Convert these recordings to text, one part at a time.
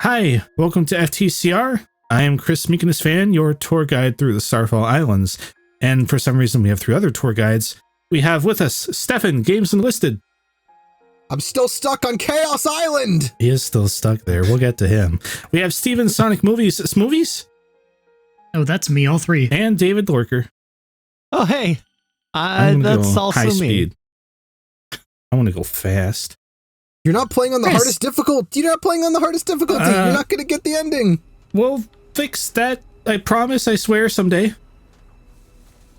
Hi, welcome to FTCR. I am Chris Meekness Fan, your tour guide through the Starfall Islands. And for some reason, we have 3 other tour guides. We have with us Stefan, Games Enlisted. I'm still stuck on Chaos Island. He is still stuck there. We'll get to him. We have Steven, Sonic Movies. Oh, that's me, all 3. And David Lorker. Oh, hey. That's also high me. Speed. I want to go fast. You're not playing on the hardest difficulty. You're not playing on the hardest difficulty. You're not going to get the ending. We'll fix that. I promise. I swear someday.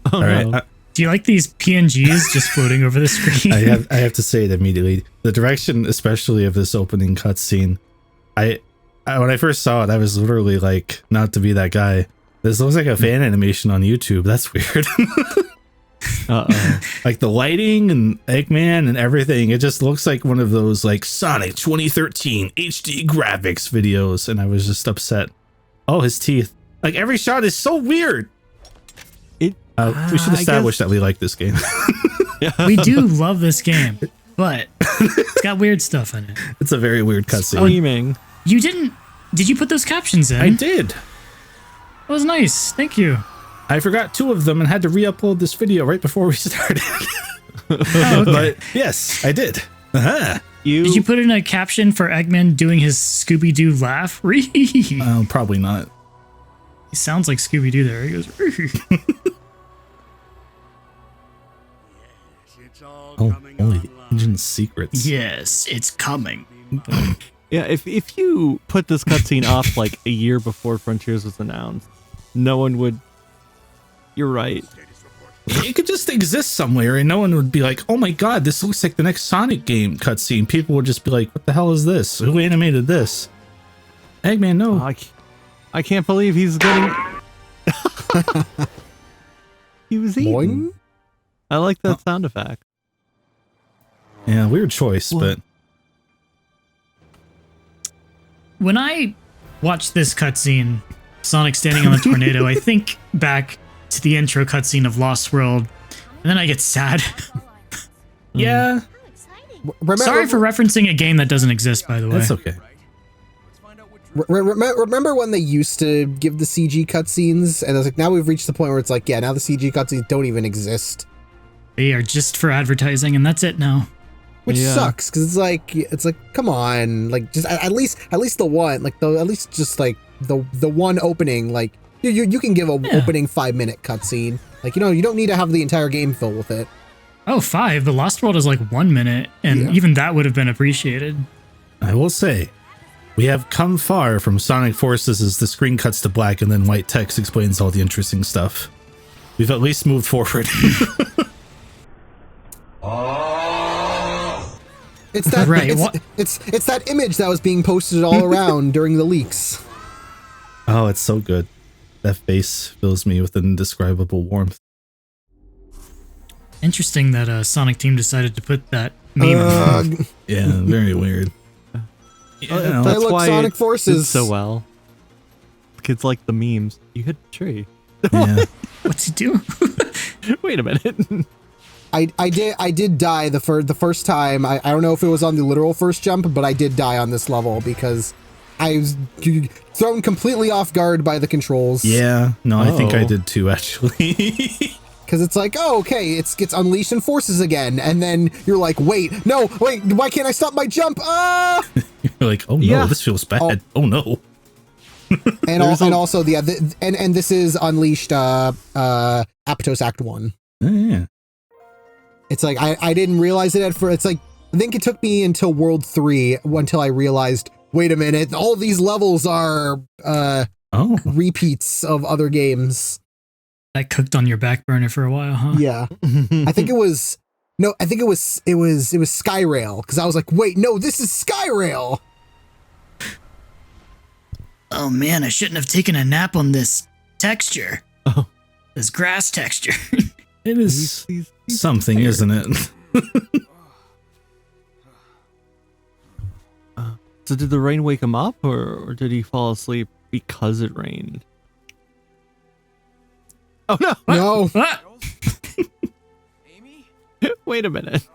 Oh, all right. no. Do you like these PNGs just floating over the screen? I have to say it immediately. The direction, especially of this opening cutscene, I when I first saw it, I was literally like, not to be that guy. This looks like a fan animation on YouTube. That's weird. Uh-oh. Like the lighting and Eggman and everything, it just looks like one of those like Sonic 2013 HD graphics videos, and I was just upset. Oh, his teeth. Like every shot is so weird. We should establish that we like this game. We do love this game, but it's got weird stuff in it. It's a very weird cutscene. Screaming. Did you put those captions in? I did. That was nice. Thank you. I forgot 2 of them and had to re-upload this video right before we started. Oh, okay. But yes, I did. Uh-huh. Did you put in a caption for Eggman doing his Scooby-Doo laugh? He Probably not. sounds like Scooby-Doo there. He goes, Oh, holy Agent Secrets. yes, it's coming. Yeah, if you put this cutscene off like a year before Frontiers was announced, no one would. You're right. It could just exist somewhere and no one would be like, oh my god, this looks like the next Sonic game cutscene. People would just be like, what the hell is this? Who animated this? Eggman, no. I can't believe he's getting. He was eaten. Boing. I like that sound effect. Yeah, weird choice, but When I watch this cutscene, Sonic standing on the tornado, I think back to the intro cutscene of Lost World, and then I get sad. yeah, Sorry for referencing a game that doesn't exist, by the way. that's okay. Remember when they used to give the CG cutscenes, and I was like, now we've reached the point where it's like, yeah, now the CG cutscenes don't even exist, They are just for advertising, and that's it now. which Yeah. sucks because it's like, come on, like just at least the one, like at least just like the one opening, like you can give a opening 5-minute cutscene, like you don't need to have the entire game filled with it. Oh, 5, but Lost World is like 1 minute, and even that would have been appreciated. I will say, we have come far from Sonic Forces as the screen cuts to black and then white text explains all the interesting stuff. We've at least moved forward. It's that Right, it's that image that was being posted all around during the leaks. Oh, it's so good. That face fills me with an indescribable warmth. Interesting that Sonic Team decided to put that meme in. Yeah, very weird. Yeah, Hey, look, why Sonic it Forces. did so well. Kids like the memes. You hit the tree. yeah. What's he doing? Wait a minute. I did die the first time. I don't know if it was on the literal first jump, but I did die on this level because I was thrown completely off guard by the controls. Yeah, no, I think I Oh. did too, actually. Because it's like, oh, okay, it's unleashed in forces again, and then you're like, wait, why can't I stop my jump? Ah! You're like, oh no, Yeah. this feels bad. Oh no. And also and this is unleashed Aptos Act 1. Oh, yeah. It's like I didn't realize it at first. It's like I think it took me until World 3 until I realized, wait a minute, all these levels are Oh, repeats of other games. That cooked on your back burner for a while, huh? Yeah. I think it was Skyrail, because I was like, wait, no, this is Skyrail. Oh man, I shouldn't have taken a nap on this texture. Oh. This grass texture. it is He's something, tired. isn't it? So did the rain wake him up, or did he fall asleep because it rained? Oh no! No. Ah! Wait a minute.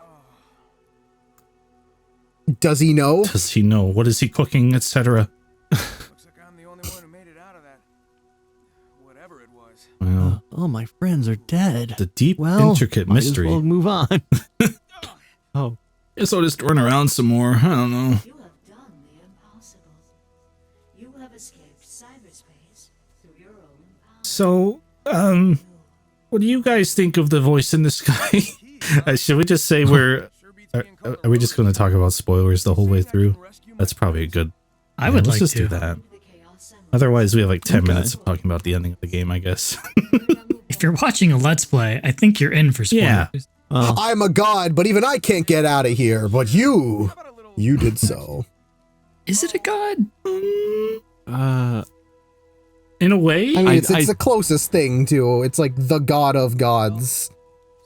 Does he know? Does he know? What is he cooking, etc.? Well, Oh, my friends are dead. the deep, Well, intricate might as mystery. well move on. Oh, Guess I'll just run around some more. I don't know. You have done the impossible. You have escaped cyberspace through your own power. So, what do you guys think of the voice in the sky? Should we just say are we just going to talk about spoilers the whole way through? That's probably a good. I would let's like just to. do that. The chaos and Otherwise, we have like 10 Okay. minutes of talking about the ending of the game, I guess. If you're watching a Let's Play, I think you're in for spoilers. Yeah. well, I'm a god, but even I can't get out of here. But you did so. Is it a god? In a way, I mean, it's I- the closest thing to. It's like the god of gods.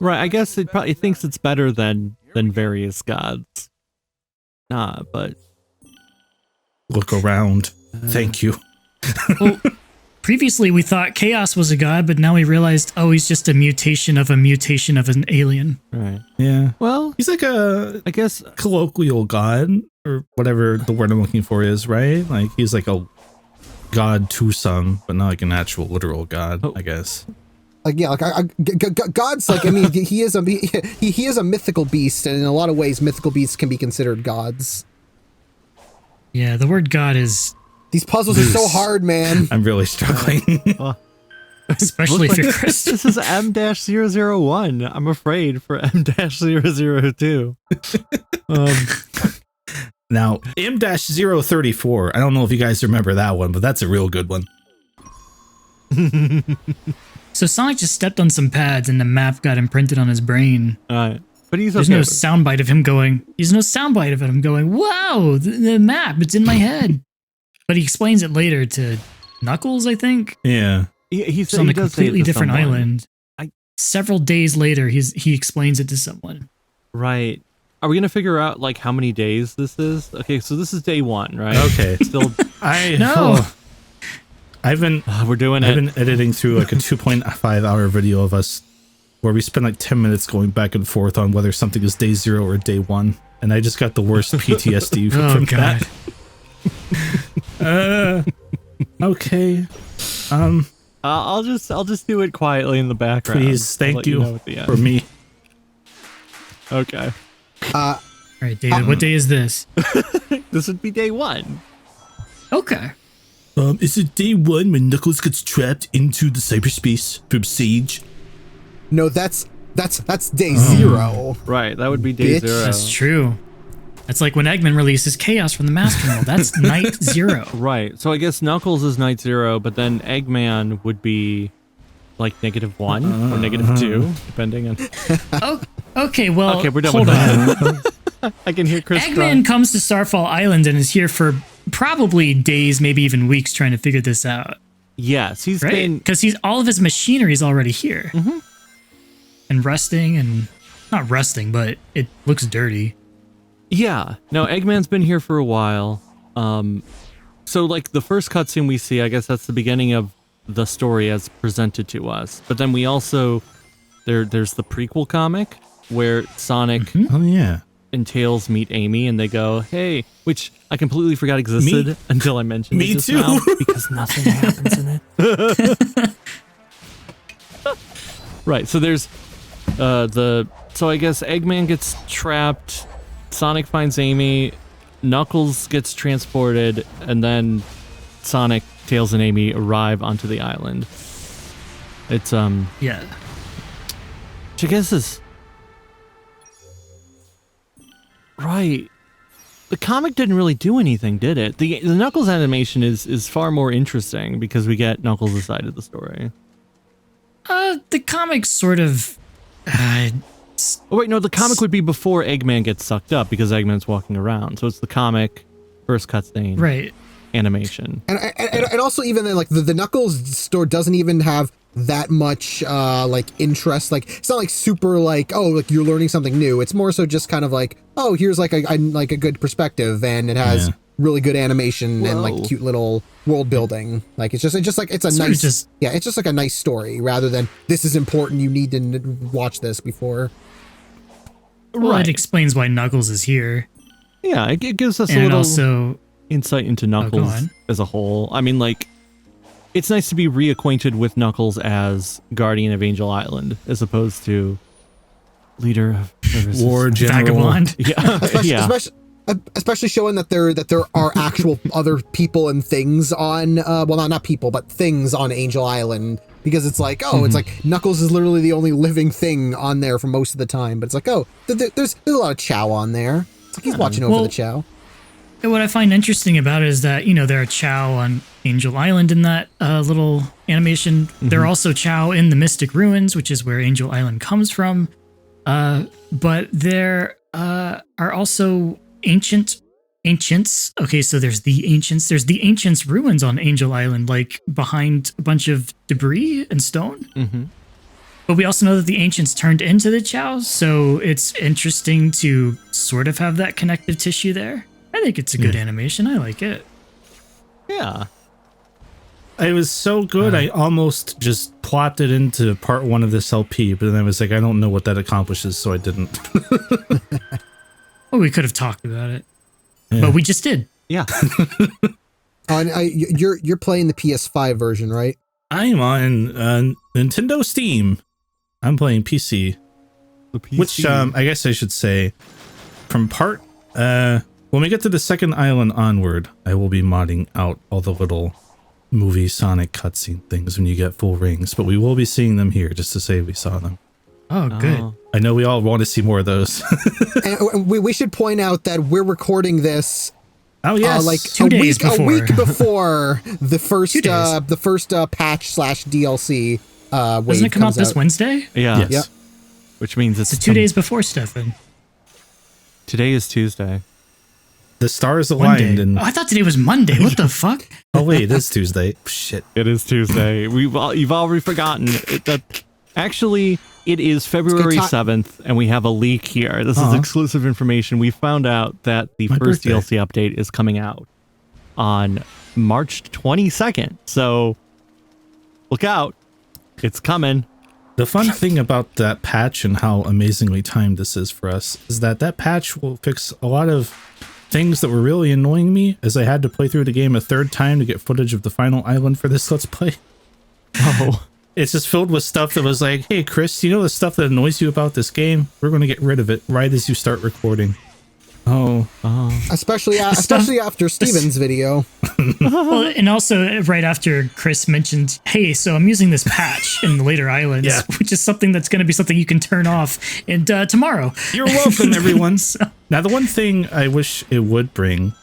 right. I guess it probably thinks it's better than various gods. Nah, but look around. Thank you. Well, previously we thought Chaos was a god, but now we realized, oh, he's just a mutation of an alien. right. Yeah. Well, He's like a I guess colloquial god, or whatever the word I'm looking for is, right? Like he's like a god to some, but not like an actual literal god, I guess. Like yeah, gods. Like I mean, he is a mythical beast, and in a lot of ways, mythical beasts can be considered gods. Yeah, the word god is, These puzzles are so hard, man. I'm really struggling. especially if you're Chris. this is M-001. I'm afraid for M-002. Now, M-034. I don't know if you guys remember that one, but that's a real good one. So Sonic just stepped on some pads and the map got imprinted on his brain. But he's There's okay. no with it. soundbite of him going, wow, the map, it's in my head. But he explains it later to Knuckles, I think. Yeah. He He's on a does say it completely to different someone. island. I- Several days later, he explains it to someone. Right. Are we gonna figure out like how many days this is? Okay, so this is day 1, right? Okay. Still, No. I've been we're doing it. editing through like a 2.5 hour video of us where we spend like 10 minutes going back and forth on whether something is day 0 or day 1, and I just got the worst PTSD Oh, from God. that. Okay. I'll just do it quietly in the background. Please, I'll thank let you know at the end. for me. Okay. All right, David, what day is this? This would be day 1. Okay. Is it day 1 when Knuckles gets trapped into the cyberspace from Sage? No, that's day 0. Right. That would be day Bitch. 0. That's true. That's like when Eggman releases Chaos from the Master Mold. That's night 0. Right. So I guess Knuckles is night 0, but then Eggman would be like -1 or -2, depending on. Oh, okay, well, Okay, we're done hold with on. I can hear Chris Eggman crying. comes to Starfall Island and is here for probably days, maybe even weeks, trying to figure this out, Yes, he's right? been. Because all of his machinery is already here, and resting, and not resting, but it looks dirty. Yeah. No, Eggman's been here for a while. So like the first cutscene we see, I guess that's the beginning of the story as presented to us. But then we also there's the prequel comic where Sonic Oh, yeah. and Tails meet Amy and they go, "Hey," which I completely forgot existed until I mentioned Me it just too. now, because nothing happens in it. Right. So there's so I guess Eggman gets trapped, Sonic finds Amy, Knuckles gets transported, and then Sonic, Tails, and Amy arrive onto the island. It's Yeah. which I guess is right. The comic didn't really do anything, did it? The Knuckles animation is far more interesting because we get Knuckles' side of the story. The comic sort of. Oh wait, no, the comic would be before Eggman gets sucked up because Eggman's walking around. So it's the comic, first cutscene, Right. animation. And also even then, like the Knuckles store doesn't even have that much like interest. Like it's not like super like, oh, like you're learning something new. It's more so just kind of like, oh, here's like a good perspective, and it has Yeah. really good animation and Whoa. like cute little world building. Like it's just like it's a Sort of nice just- yeah, it's just like a nice story rather than this is important. You need to watch this before. Well, Right. it explains why Knuckles is here, Yeah, it gives us a and little also insight into Knuckles on. as a whole. I mean, like, it's nice to be reacquainted with Knuckles as Guardian of Angel Island, as opposed to leader of War general. Vagabond. Yeah, yeah. Especially showing that there are actual other people and things on well, not people, but things on Angel Island, because it's like, oh, it's like Knuckles is literally the only living thing on there for most of the time, but it's like, oh, there's a lot of Chow on there. It's like he's watching over the Chow. And what I find interesting about it is that, there are Chow on Angel Island in that little animation. There are also Chow in the Mystic Ruins, which is where Angel Island comes from. But there are also ancients. Okay, so there's the ancients. There's the ancients' ruins on Angel Island, like behind a bunch of debris and stone. Mm-hmm. But we also know that the ancients turned into the Chow, so it's interesting to sort of have that connective tissue there. I think it's a good animation. I like it. Yeah. It was so good, I almost just plopped it into part 1 of this LP, but then I was like, I don't know what that accomplishes, so I didn't. Well, we could have talked about it, Yeah. but we just did. Yeah. And you're playing the PS5 version, right? I'm on Nintendo Steam. I'm playing PC, which I guess I should say from part when we get to the second island onward, I will be modding out all the little movie Sonic cutscene things when you get full rings, but we will be seeing them here just to say we saw them. Oh, good. I know we all want to see more of those. And we should point out that we're recording this Oh yes, like 2 days a before. week before the first 2 days. Patch / DLC wave Doesn't it come out comes this Wednesday? Yeah. yes. Yep. Which means it's It's 2 days before, Stefan. Today is Tuesday. The stars Monday. aligned, and Oh, I thought today was Monday. What the fuck? oh wait, it is Tuesday. Shit. It is Tuesday. You've already forgotten actually it is February 7th, and we have a leak here. This is exclusive information. We found out that the My first birthday. DLC update is coming out on March 22nd. So look out. It's coming. The fun thing about that patch and how amazingly timed this is for us is that patch will fix a lot of things that were really annoying me, as I had to play through the game a third time to get footage of the final island for this Let's Play. Oh. It's just filled with stuff that was like, hey Chris, you know the stuff that annoys you about this game? We're going to get rid of it right as you start recording. Oh. especially after Steven's video. Well, and also right after Chris mentioned, hey, so I'm using this patch in the later islands, Yeah. which is something that's going to be something you can turn off and tomorrow. You're welcome, everyone. Now, the one thing I wish it would bring,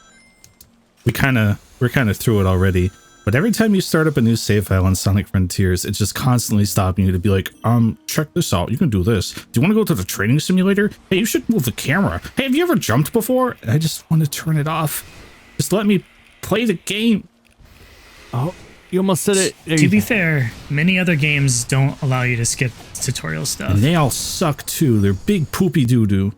we're kind of through it already, but every time you start up a new save file on Sonic Frontiers, it's just constantly stopping you to be like, check this out. You can do this. Do you want to go to the training simulator? Hey, you should move the camera. Hey, have you ever jumped before? And I just want to turn it off. Just let me play the game. Oh, you almost said it. To be fair, many other games don't allow you to skip tutorial stuff. And they all suck too. They're big poopy doo-doo.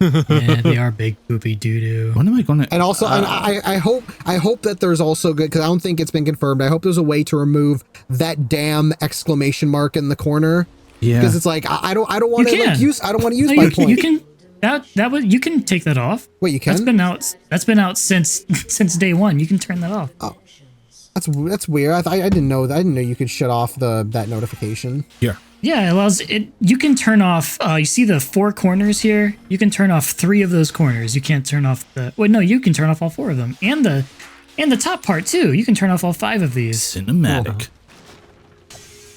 Yeah, they are big poopy doo-doo. When am I going to... And also, and I hope that there's also good, because I don't think it's been confirmed. I hope there's a way to remove that damn exclamation mark in the corner. Yeah. Because it's like I don't want to You can. use No, my point. you can you can take that off. Wait, you can? That's been out since day one. You can turn that off. That's weird. I didn't know that. I didn't know you could shut off that notification. Here. Yeah, it allows it. You can turn off. You see the 4 corners here. You can turn off 3 of those corners. You can't turn off the. Wait, no, you can turn off all 4 of them, and the top part too. You can turn off all 5 of these. Cinematic.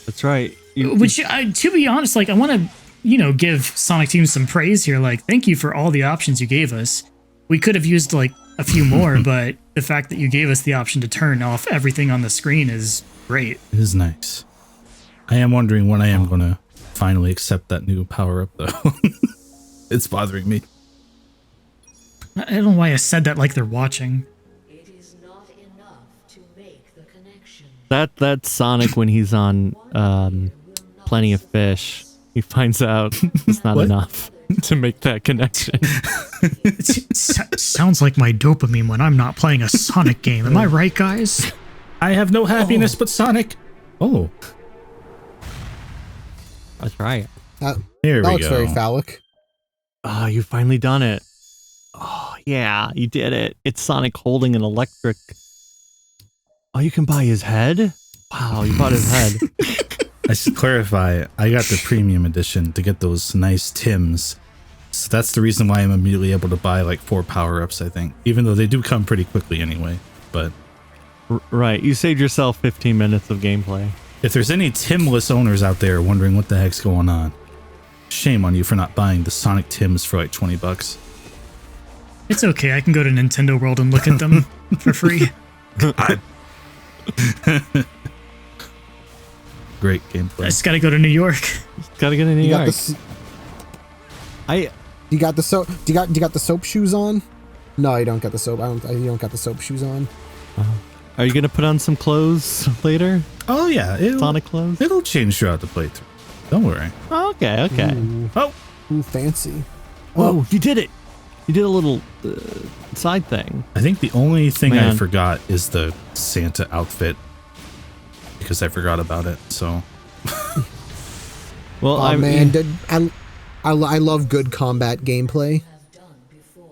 That's right. Which, to be honest, like I want to, give Sonic Team some praise here. Like, thank you for all the options you gave us. We could have used like a few more, but the fact that you gave us the option to turn off everything on the screen is great. It is nice. I am wondering when I am going to finally accept that new power-up, though. It's bothering me. I don't know why I said that like they're watching. It is not enough to make the connection. That's Sonic when he's on Plenty of Fish. He finds out it's not What? enough to make that connection. It sounds like my dopamine when I'm not playing a Sonic game. Am I right, guys? I have no happiness but Sonic. Oh, That's right. That here we looks go. very phallic. Oh, you finally done it. Oh, yeah, you did it. It's Sonic holding an electric Oh, you can buy his head? Wow, you bought his head. I should clarify, I got the premium edition to get those nice Tims. So that's the reason why I'm immediately able to buy like 4 power-ups, I think. Even though they do come pretty quickly anyway. But Right, you saved yourself 15 minutes of gameplay. if there's any Timless owners out there wondering what the heck's going on, shame on you for not buying the Sonic Tims for like $20. It's okay. I can go to Nintendo World and look at them for free. Great I gameplay. just got to go to New York. Gotta get a New You got York. the I you got the soap. Do you got the soap shoes on? No, you don't got the soap. You don't got the soap shoes on. Are you gonna put on some clothes later? Oh yeah, Sonic clothes? it'll change throughout the playthrough. Don't worry. Oh, okay. Oh, Ooh, fancy. Oh, you did it! You did a little side thing. I think the only thing I Man. forgot is the Santa outfit because I forgot about it. So Well, Oh I man, mean, I love good combat gameplay. Have done before.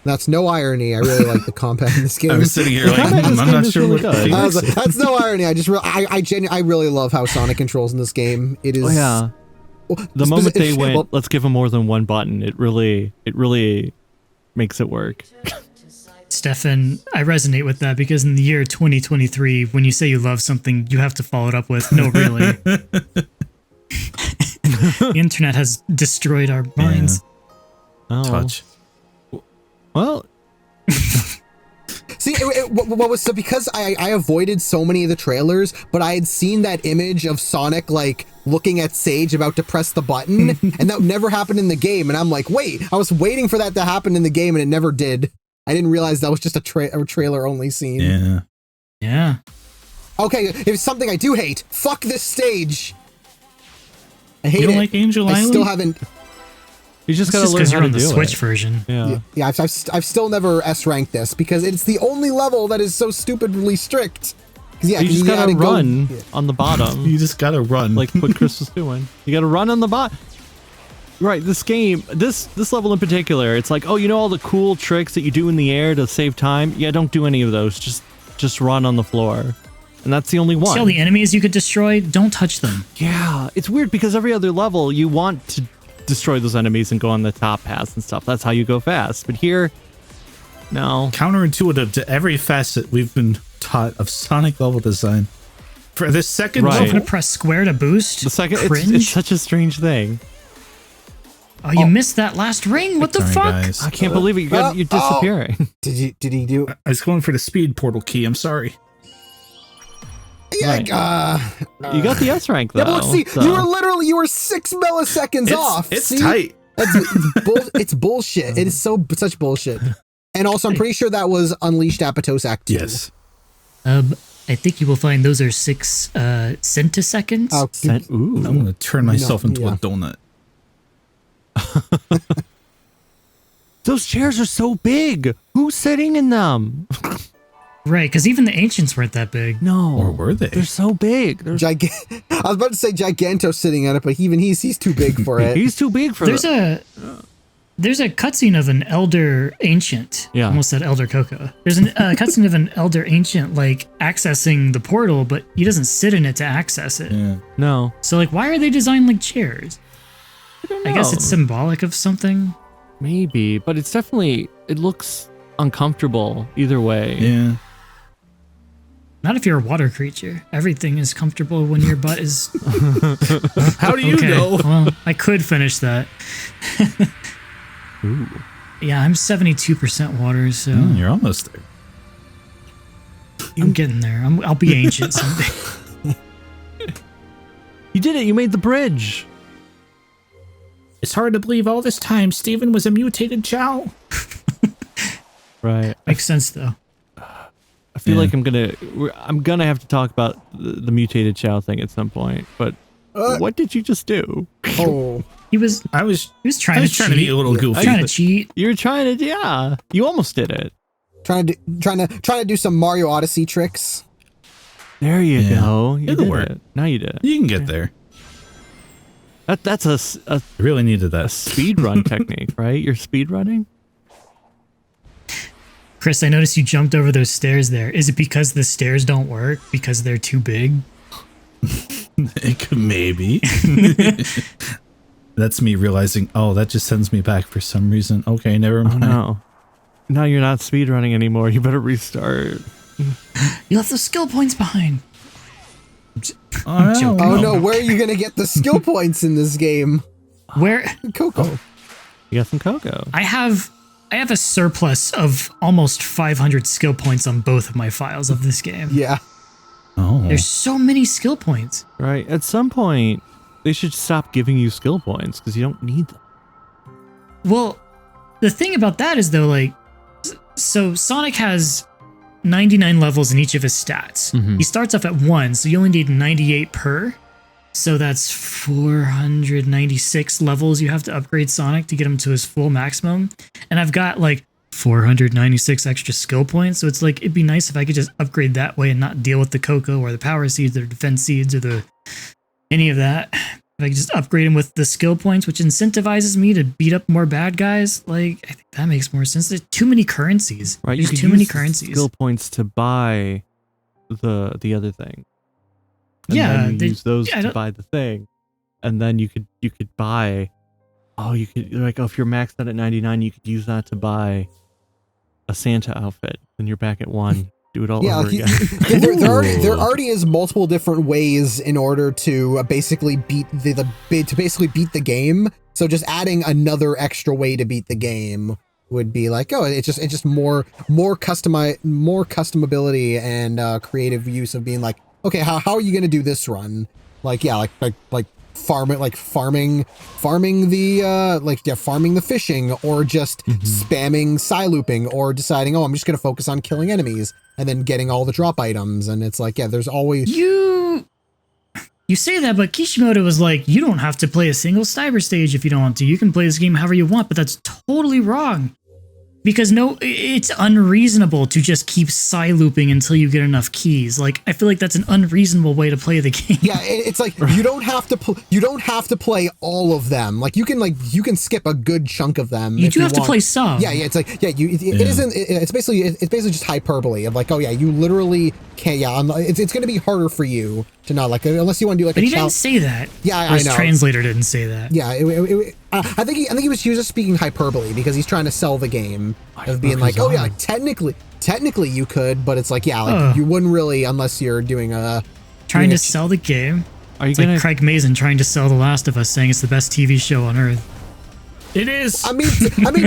That's no irony. I really like the combat in this game. I was sitting here like, combat in this I'm game not is sure really what good. Felix I was like, that's no irony. I just I really love how Sonic controls in this game. It is. oh yeah. The moment they went, let's give him more than one button. It really makes it work. Stefan, I resonate with that because in the year 2023, when you say you love something, you have to follow it up with, no, really. The internet has destroyed our minds. Oh. touch. Well, See, what was so because I avoided so many of the trailers, but I had seen that image of Sonic like looking at Sage about to press the button, and that never happened in the game. And I'm like, wait, I was waiting for that to happen in the game, and it never did. I didn't realize that was just a trailer only scene. Yeah. Yeah. Okay, if something I do hate, fuck this stage. I hate You don't it. like Angel I Island? still haven't. you just It's gotta just learn because how you're to on the do Switch it. version. Yeah. Yeah, I've still never S ranked this because it's the only level that is so stupidly strict. 'Cause, yeah, You 'cause just gotta go- run on the bottom. You just gotta run. like what Chris was doing. You got to run on the bot. Right, this game, this level in particular, it's like, oh, you know all the cool tricks that you do in the air to save time? Yeah, don't do any of those. Just run on the floor. And that's the only one. See all the enemies you could destroy? Don't touch them. Yeah, it's weird because every other level you want to destroy those enemies and go on the top paths and stuff. That's how you go fast. But here, no. counterintuitive to every facet we've been taught of Sonic level design. For the second Right. I'm level, gonna press square to boost. The second, Cringe. it's such a strange thing. Oh, you missed that last ring. What the Sorry, fuck? guys. I can't believe it. You're disappearing. Did he do? I was going for the speed portal key. I'm sorry. Yeah, Right. You got the S rank though. yeah, but look, see, so- you were 6 milliseconds off. It's See? tight. It's such It is such bullshit. And also, I'm pretty sure that was Unleashed Apatow Act 2. Yes. I think you will find those are 6 centiseconds. Oh, Ooh. I'm gonna turn myself into yeah. a donut. Those chairs are so big. Who's sitting in them? Right, because even the ancients weren't that big. No. Or were they? They're so big. They're, I was about to say Giganto sitting on it, but even he's too big for it. he's too big for There's them. there's a cutscene of an elder ancient. Yeah. Almost said elder Coco. There's a cutscene of an elder ancient like accessing the portal, but he doesn't sit in it to access it. Yeah. No. So like, why are they designed like chairs? I guess it's symbolic of something. Maybe, but it's definitely, it looks uncomfortable either way. Yeah. Not if you're a water creature. Everything is comfortable when your butt is. How do you Okay, know? well, I could finish that. Ooh. Yeah, I'm 72% water, so You're almost there. I'm getting there. I'll be ancient someday. You did it. You made the bridge. It's hard to believe all this time Steven was a mutated Chow. Right. Makes sense though. I feel like I'm gonna have to talk about the mutated Chow thing at some point. But what did you just do? Oh, He was I was trying to cheat. be a little goofy. trying to but cheat. You were trying to, yeah. You almost did it. trying to do some Mario Odyssey tricks. There you Yeah. go. You It'll did work. it. Now you did it. You can get there. That's a I really needed that. speed run technique, right? You're speed running. Chris, I noticed you jumped over those stairs there. Is it because the stairs don't work? Because they're too big? Maybe. That's me realizing, oh, that just sends me back for some reason. Okay, never Oh mind. no. Now you're not speedrunning anymore. You better restart. You left the skill points behind. Oh, joking. Oh no, where are you gonna get the skill points in this game? Where Coco. You got some cocoa. I have a surplus of almost 500 skill points on both of my files of this game. Yeah. Oh. There's so many skill points. Right. At some point, they should stop giving you skill points because you don't need them. Well, the thing about that is though, like, so Sonic has 99 levels in each of his stats. He starts off at 1, so you only need 98 per. So that's 496 levels you have to upgrade Sonic to get him to his full maximum. And I've got like 496 extra skill points. So it's like, it'd be nice if I could just upgrade that way and not deal with the Cocoa or the Power Seeds or Defense Seeds or the any of that. If I could just upgrade him with the skill points, which incentivizes me to beat up more bad guys, like, I think that makes more sense. There's too many currencies. Right. There's you could too many use the currencies. skill points to buy the other thing. And Yeah, then you use those I to don't- buy the thing. And then you could buy you could like if you're maxed out at 99, you could use that to buy a Santa outfit. Then you're back at 1. Do it all Yeah, over like, again. there already is multiple different ways in order to basically beat the game. So just adding another extra way to beat the game would be like, oh, it's just more customability and creative use of being like, okay, how are you gonna do this run? Like, yeah, like farming the fishing, or just spamming looping, or deciding, oh, I'm just gonna focus on killing enemies and then getting all the drop items. And it's like, yeah, there's always You say that, but Kishimoto was like, you don't have to play a single cyber stage if you don't want to. You can play this game however you want, but that's totally wrong. Because it's unreasonable to just keep looping until you get enough keys. Like, I feel like that's an unreasonable way to play the game. yeah, it's like you don't have to play all of them. Like you can skip a good chunk of them. You if do have to want. play some. Yeah, it's like it's basically just hyperbole of like, oh yeah, you literally can't. Yeah, it's going to be harder for you to not like, unless you want to do like But a he didn't challenge. say that. Yeah, Or his I know. translator didn't say that. Yeah, I think he was just speaking hyperbole because he's trying to sell the game of being like, oh yeah, like, technically you could, but it's like, yeah, like you wouldn't really unless you're doing a Trying to sell the game. Are you It's gonna like Craig Mazin trying to sell The Last of Us, saying it's the best TV show on earth. It is. I mean,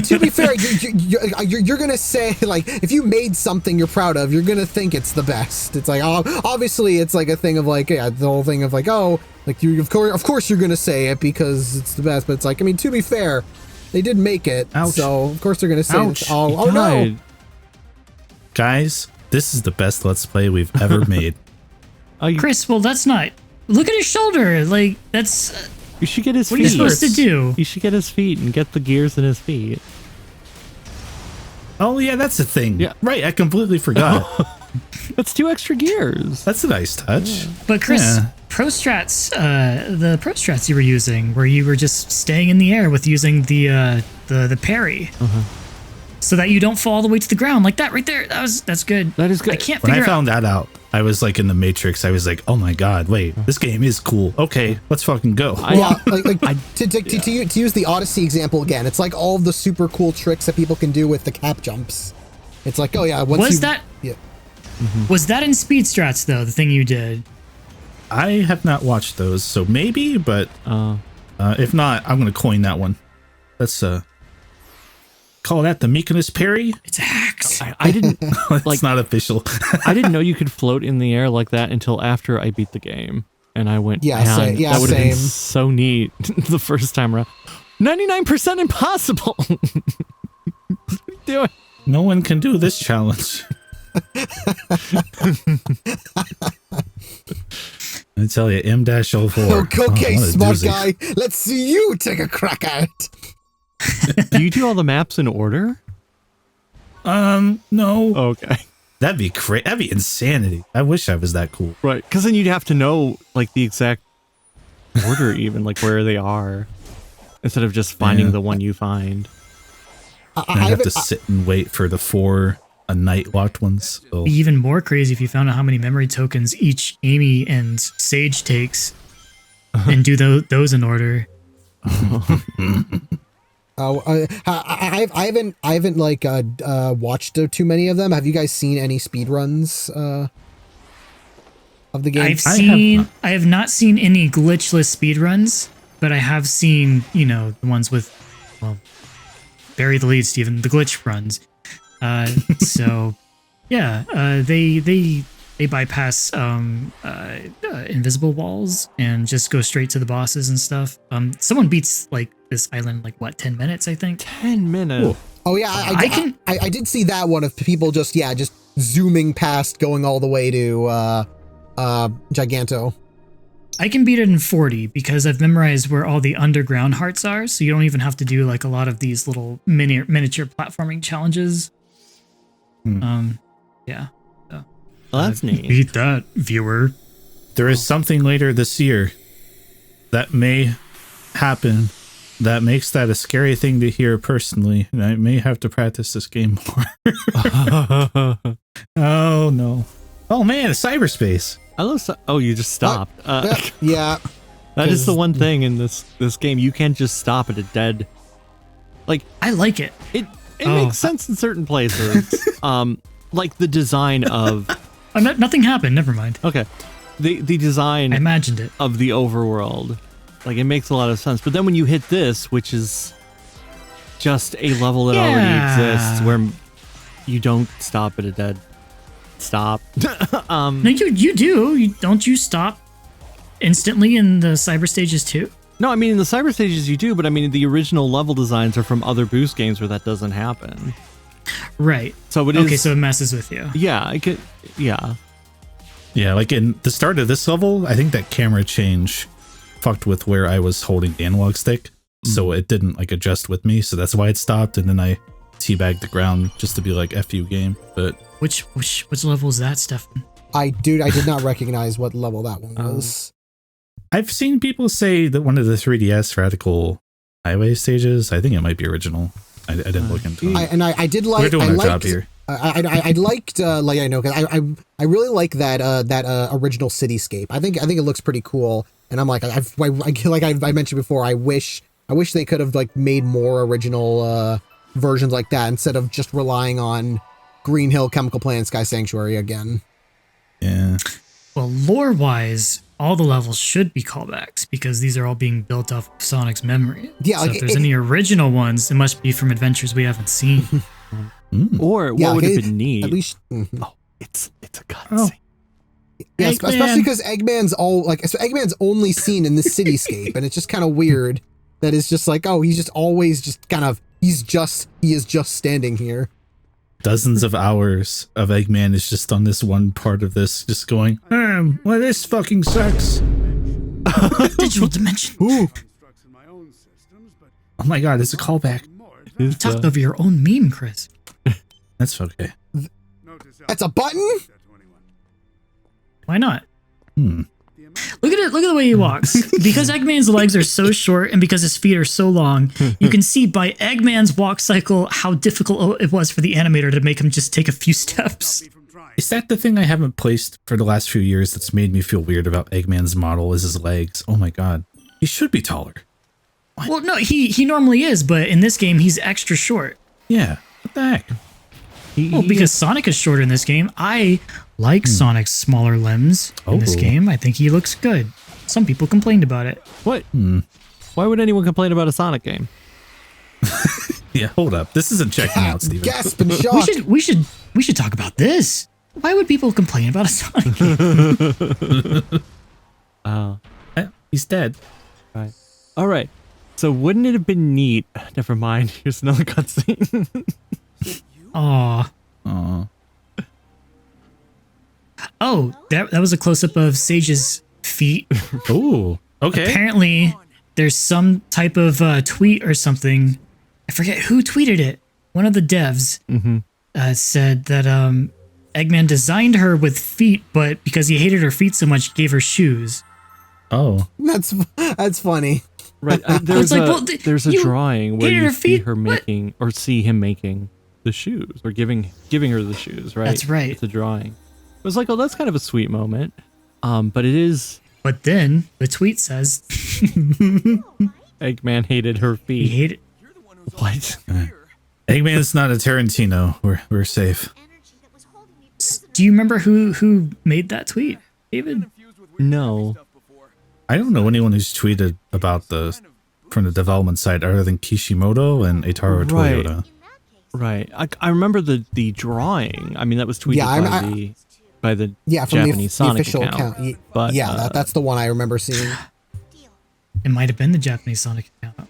to be fair, you're gonna say, like, if you made something you're proud of, you're gonna think it's the best. It's like, obviously, it's like a thing of like, yeah, the whole thing of like, oh, like you, of course, you're gonna say it because it's the best. But it's like, I mean, to be fair, they did make it, Ouch. so of course they're gonna say, Ouch. oh no, died. Guys, this is the best Let's Play we've ever made. Oh, you, Chris, well, that's not. Look at his shoulder. Like, that's. you should get his What are feet. you supposed to do? You should get his feet and get the gears in his feet. Oh, yeah, that's the thing. Yeah. Right, I completely forgot. That's 2 extra gears. That's a nice touch. But Chris, Yeah. Pro Strats, the Pro Strats you were using, where you were just staying in the air with using the parry, so that you don't fall all the way to the ground, like that right there. That's good. That is good. I can't When I figure out. found that out, I was like in the Matrix. I was like, oh my God, wait, this game is cool. Okay, let's fucking go. Yeah, to use the Odyssey example again, it's like all of the super cool tricks that people can do with the cap jumps. It's like, oh yeah, once Was you, that yeah. was that in Speed Strats though? The thing you did. I have not watched those, so maybe, but if not, I'm gonna coin that one. Let's call that the Mykonos parry. It's a hacks. I didn't It's like. not official. I didn't know you could float in the air like that until after I beat the game, and I went, Yeah, man, yeah, that would have been same. so neat the first time around. 99% impossible. What are you doing? No one can do this challenge. I tell you, M-04. Okay, what a smart doozy. guy, let's see you take a crack at it. Do you do all the maps in order? No. Okay. That'd be crazy. That'd be insanity. I wish I was that cool. Right. Because then you'd have to know, like, the exact order, even, like, where they are, instead of just finding Yeah. the one you find. I'd have to sit and wait for the 4 night locked ones. So. Be even more crazy if you found out how many memory tokens each Amy and Sage takes, and do those in order. I haven't like watched too many of them. Have you guys seen any speedruns of the game? I have not seen any glitchless speedruns, but I have seen, the ones with, well, bury the lead, Steven, the glitch runs. So yeah, they bypass invisible walls and just go straight to the bosses and stuff. Someone beats like this island like what, 10 minutes, I think. 10 minutes. Oh yeah, I did see that one of people just zooming past, going all the way to Giganto. I can beat it in 40 because I've memorized where all the underground hearts are, so you don't even have to do like a lot of these little miniature platforming challenges. Yeah. So, Well, that's neat. Beat that, viewer. There is something later this year that may happen that makes that a scary thing to hear personally, and I may have to practice this game more. Oh no. Oh man, cyberspace. I love. Oh, you just stopped. Yeah. That is the one thing in this game. You can't just stop at a dead. Like I like it. It makes sense in certain places. Like the design of. Nothing happened. Never mind. Okay, the design. I imagined it of the overworld. Like it makes a lot of sense. But then when you hit this, which is just a level that already exists, where you don't stop at a dead stop. No, you do. Don't you stop instantly in the cyber stages too? No, I mean in the cyber stages you do, but I mean the original level designs are from other Boost games where that doesn't happen. Right. So it is. Okay, so it messes with you. Yeah, I could. Yeah. Yeah, like in the start of this level, I think that camera change fucked with where I was holding the analog stick, so it didn't like adjust with me. So that's why it stopped, and then I teabagged the ground just to be like "F you, game." But which level is that, Stefan? I did not recognize what level that one was. I've seen people say that one of the 3DS Radical Highway stages. I think it might be original. I didn't look into it. I did like. We're doing our job here. I liked like I know because I really like that original cityscape. I think it looks pretty cool. And I'm like I mentioned before, I wish they could have like made more original versions like that instead of just relying on Green Hill, Chemical Plant, Sky Sanctuary again. Yeah. Well, lore-wise, all the levels should be callbacks because these are all being built off of Sonic's memory. Yeah, so like if there's any original ones, it must be from adventures we haven't seen. Or what would have been neat? At least. Oh, it's a cutscene. Yeah, especially because Eggman's only seen in this cityscape, and it's just kind of weird that it's just like, oh, he's just always just kind of he is just standing here. Dozens of hours of Eggman is just on this one part of this, just going, well, this fucking sucks. Digital dimension. Ooh. Oh my god, it's a callback. You talked over your own meme, Chris. That's okay. That's a button? Why not? Look at the way he walks. Because Eggman's legs are so short and because his feet are so long, you can see by Eggman's walk cycle how difficult it was for the animator to make him just take a few steps. Is that the thing I haven't placed for the last few years that's made me feel weird about Eggman's model is his legs? Oh my god. He should be taller. What? Well, no, he normally is, but in this game, he's extra short. Yeah. What the heck? Because Sonic is shorter in this game. I like Sonic's smaller limbs in this game. I think he looks good. Some people complained about it. What? Why would anyone complain about a Sonic game? Yeah, hold up. This isn't checking out, Steven. Gasp and shock. We should talk about this. Why would people complain about a Sonic game? He's dead. Right. All right. So wouldn't it have been neat? Never mind. Here's another cutscene. Aw. Oh, that was a close-up of Sage's feet. Ooh, okay. Apparently, there's some type of tweet or something. I forget who tweeted it. One of the devs said that Eggman designed her with feet, but because he hated her feet so much, gave her shoes. Oh. That's funny. Right. There's like, there's a drawing where you see feet? her making or see him making the shoes or giving her the shoes, right? That's right. It's a drawing. It was like, oh, that's kind of a sweet moment. But it is. But then the tweet says Eggman hated her he feet. hated. What? Eggman's not a Tarantino. We're safe. Do you remember who made that tweet, David? No. I don't know anyone who's tweeted about from the development side other than Kishimoto and Eitaro Right. Toyota. Right. I remember the drawing. I mean, that was tweeted Yeah, by the Yeah, from Japanese the Sonic official account. account. But, Yeah, that's the one I remember seeing. It might have been the Japanese Sonic account.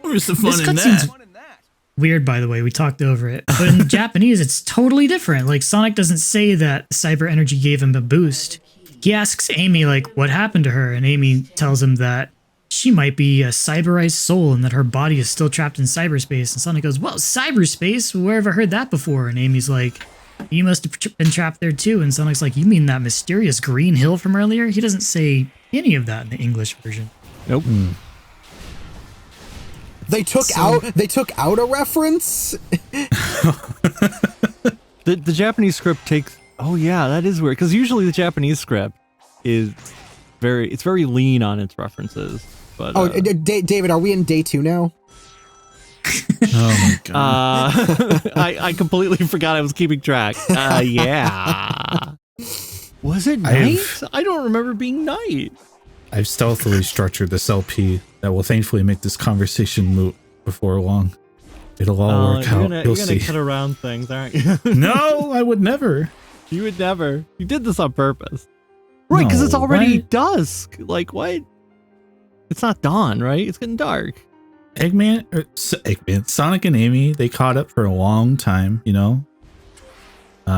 Where's the This cutscene's weird, by the way. We talked over it. But in Japanese, it's totally different. Like, Sonic doesn't say that cyber energy gave him a boost. He asks Amy, like, what happened to her? And Amy tells him that she might be a cyberized soul and that her body is still trapped in cyberspace. And Sonic goes, well, cyberspace? Where have I heard that before? And Amy's like, you must have been trapped there too. And Sonic's like, you mean that mysterious green hill from earlier? He doesn't say any of that in the English version. Nope. They took out a reference. The Japanese script takes. Oh yeah, that is weird. Because usually the Japanese script is very lean on its references. But David, are we in day 2 now? Oh my god. I completely forgot I was keeping track. Yeah. Was it night? I don't remember being night. I've stealthily structured this LP that will thankfully make this conversation moot before long. It'll all work out. You're You'll gonna see. cut around things, aren't you? No, I would never. You would never. You did this on purpose. Right, because it's No, already what? dusk. Like, what? It's not dawn, right? It's getting dark. Eggman, Sonic and Amy, they caught up for a long time, you know?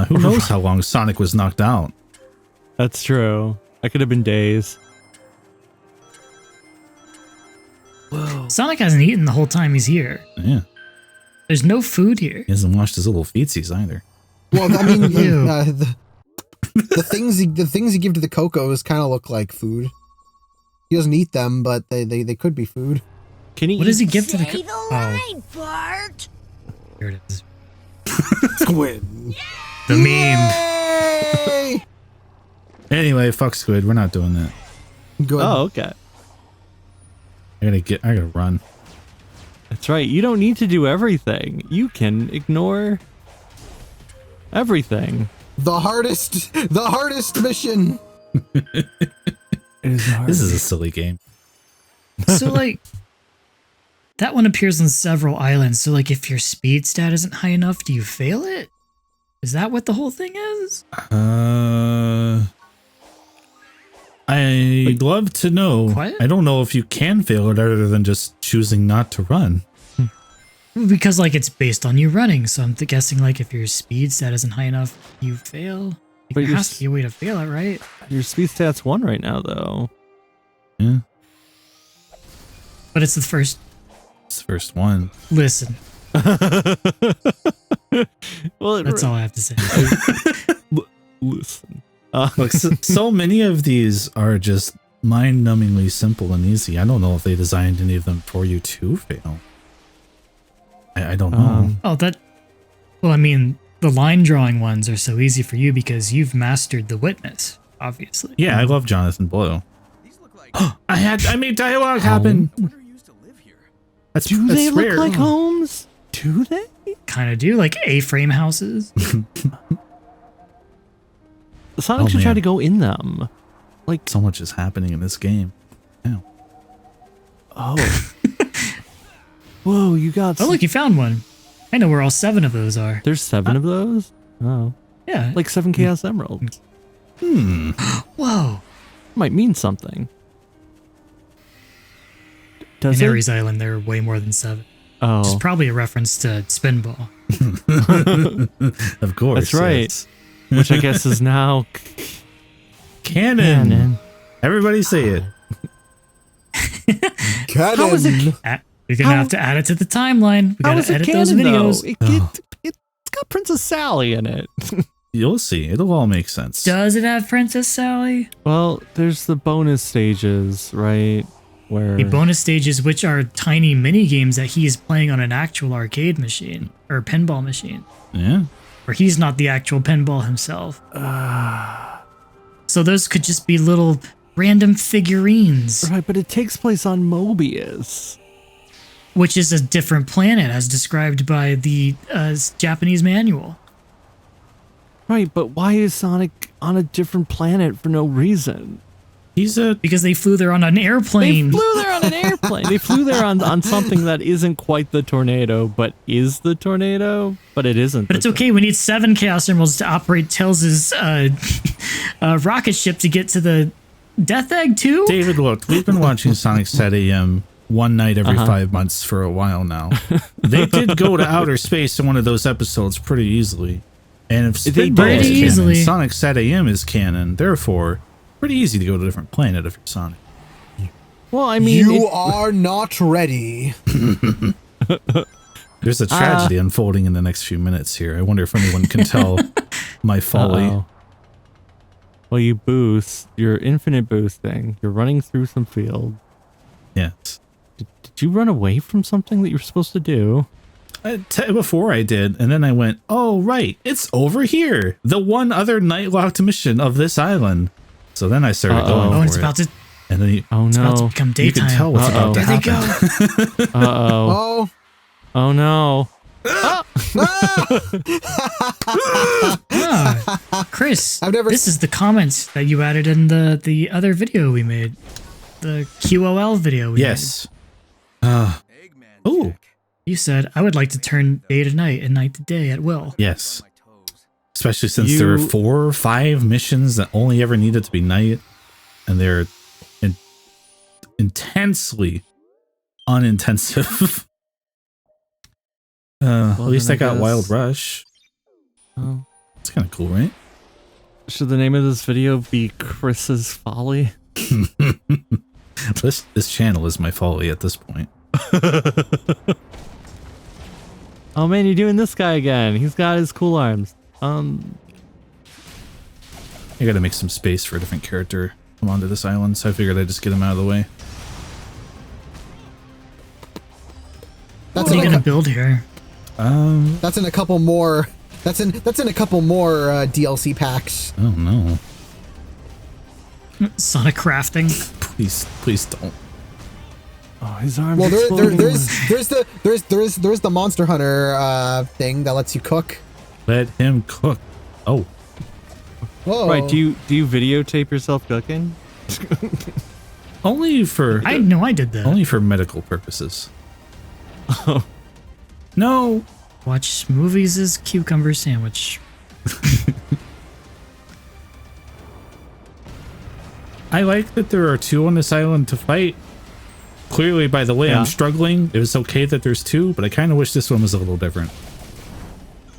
Who knows how long Sonic was knocked out? That's true. That could have been days. Sonic hasn't eaten the whole time he's here. Yeah. There's no food here. He hasn't washed his little feetsies either. Well, I mean, Ew. the things you give to the Cocos kind of look like food. He doesn't eat them, but they could be food. Can he What does he give to the? Say the Oh, line, Bart. here it is. Squid. The meme. Yay! Anyway, fuck Squid. We're not doing that. Good. Oh, okay. I gotta run. That's right. You don't need to do everything. You can ignore everything. The hardest mission. This is a silly game. So like, that one appears on several islands. So like, if your speed stat isn't high enough, do you fail it? Is that what the whole thing is? I'd love to know. Quiet? I don't know if you can fail it other than just choosing not to run. Because like it's based on you running. So I'm guessing like if your speed stat isn't high enough, you fail. Like, But there you're has to be a way to fail it, right? Your speed stat's 1 right now, though. Yeah, But it's the first. it's the first one. Listen, Well, that's all I have to say. Listen. Look, so many of these are just mind-numbingly simple and easy. I don't know if they designed any of them for you to fail. I don't know. Oh, well, I mean, the line drawing ones are so easy for you because you've mastered the witness, obviously. Yeah, I love Jonathan Blow. I made dialogue happen. That's Do that's they rare. look like homes? Do they? Kind of do, like A-frame houses. Sonic Oh, should try man. to go in them. Like, So much is happening in this game. Yeah. oh. Whoa, you got. Oh, look, you found one. I know where all 7 of those are. There's 7 of those? Oh. Yeah. Like 7 Chaos Emeralds. Whoa. Might mean something. In Does it? Ares Island, there are way more than 7. Which is Oh. probably a reference to Spinball. Of course. That's right. yes. Which I guess is now Canon. canon. Everybody say it. Cannon. How is it? You're going to How- have to add it to the timeline. We How got is to it edit those canon, videos. though? It's got Princess Sally in it. You'll see. It'll all make sense. Does it have Princess Sally? Well, there's the bonus stages, right? where The bonus stages, which are tiny mini games that he's playing on an actual arcade machine or pinball machine, Yeah. where he's not the actual pinball himself. So those could just be little random figurines, right, but it takes place on Mobius. which is a different planet as described by the Japanese manual. Right, but why is Sonic on a different planet for no reason? He's a Because they flew there on an airplane. They flew there on an airplane. They flew there on something that isn't quite the tornado, but is the tornado, but it isn't. But it's okay. We need 7 Chaos Emeralds to operate Tails' rocket ship to get to the Death Egg too. David. Look, we've been watching Sonic Set AM one night every 5 months for a while now. They did go to outer space in one of those episodes pretty easily. And if They Spitball did. is Pretty canon, easily. Sonic Set AM is canon. Therefore, pretty easy to go to a different planet if you're Sonic. Well, I mean, You are not ready. There's a tragedy unfolding in the next few minutes here. I wonder if anyone can tell my folly. Uh-oh. Well, you boost your infinite boosting. You're running through some field. Yes. Did you run away from something that you were supposed to do? Before I did, and then I went, oh, right, it's over here. The one other night-locked mission of this island. So then I started going Oh, for and it's it. about to, And then Oh it's about to no! become you daytime. can tell what's about to There they happen. go. Uh-oh! Oh, Oh no! Ah, Chris, I've never- this is the comments that you added in the other video we made. The QOL video we Yes. Oh, made. You said, I would like to turn day to night and night to day at will. yes. Especially since there are 4 or 5 missions that only ever needed to be night, and they're intensely unintensive. At least then I got guess- Wild Rush. Oh. It's kind of cool, right? Should the name of this video be Chris's Folly? This channel is my folly at this point. Oh man, you're doing this guy again. He's got his cool arms. I gotta make some space for a different character come onto this island, so I figured I'd just get him out of the way. that's What are you in going a, to build here? that's in a couple more. That's in a couple more DLC packs. Oh no. Sonic crafting. Please don't. Oh, his arms. Well, exploding. there's the Monster Hunter thing that lets you cook. Let him cook. Oh, Whoa. Right? Do you videotape yourself cooking? only for I know I did that. only for medical purposes. No. Watch movies as cucumber sandwich. I like that there are 2 on this island to fight. Clearly, by the way Yeah. I'm struggling, it was okay that there's 2, but I kind of wish this one was a little different.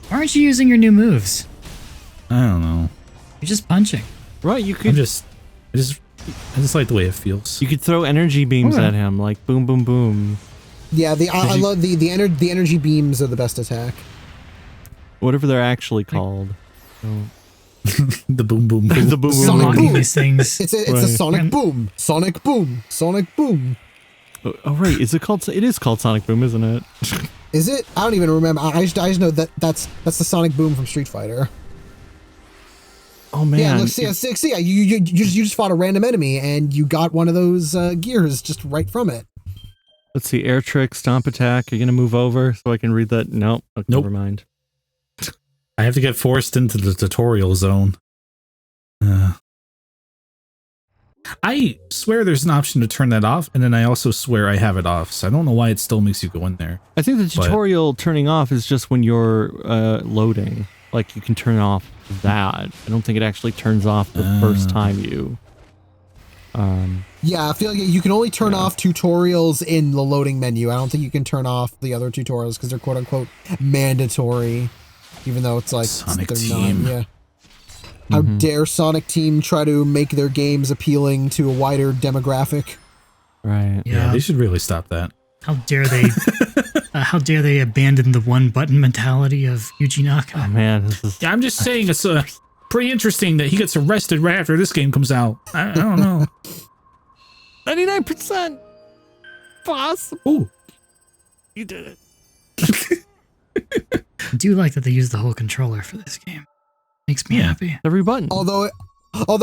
Why aren't you using your new moves? I don't know. You're just punching. Right? You I could just like the way it feels. you could throw energy beams Okay. at him, like boom, boom, boom. Yeah, I love the energy beams are the best attack. Whatever they're actually called. The boom boom boom. The boom, boom, Sonic boom. Unlocking boom. these things. It's a Right. Sonic Boom, Sonic Boom, Sonic Boom. Oh right, is it called? It is called Sonic Boom, isn't it? Is it? I don't even remember. I just know that that's the Sonic Boom from Street Fighter. Oh man. Yeah, look, see, you just fought a random enemy and you got one of those gears just right from it. Let's see, air trick, stomp attack. You're gonna move over so I can read that. Nope. Okay, Nope. Never mind. I have to get forced into the tutorial zone. I swear there's an option to turn that off, and then I also swear I have it off, so I don't know why it still makes you go in there. I think the But- tutorial turning off is just when you're loading. Like you can turn off that. I don't think it actually turns off the first time you. Yeah, I feel like you can only turn off tutorials in the loading menu. I don't think you can turn off the other tutorials because they're quote unquote mandatory, even though it's like Sonic they're Team. not. Yeah. How dare Sonic Team try to make their games appealing to a wider demographic? Right. Yeah, they should really stop that. How dare they? How dare they abandon the one button mentality of Yuji Naka? Oh man, this is. I'm just saying it's pretty interesting that he gets arrested right after this game comes out. I don't know. 99%. possible? Ooh. You did it. I do like that they use the whole controller for this game. Makes me happy. Every button. Although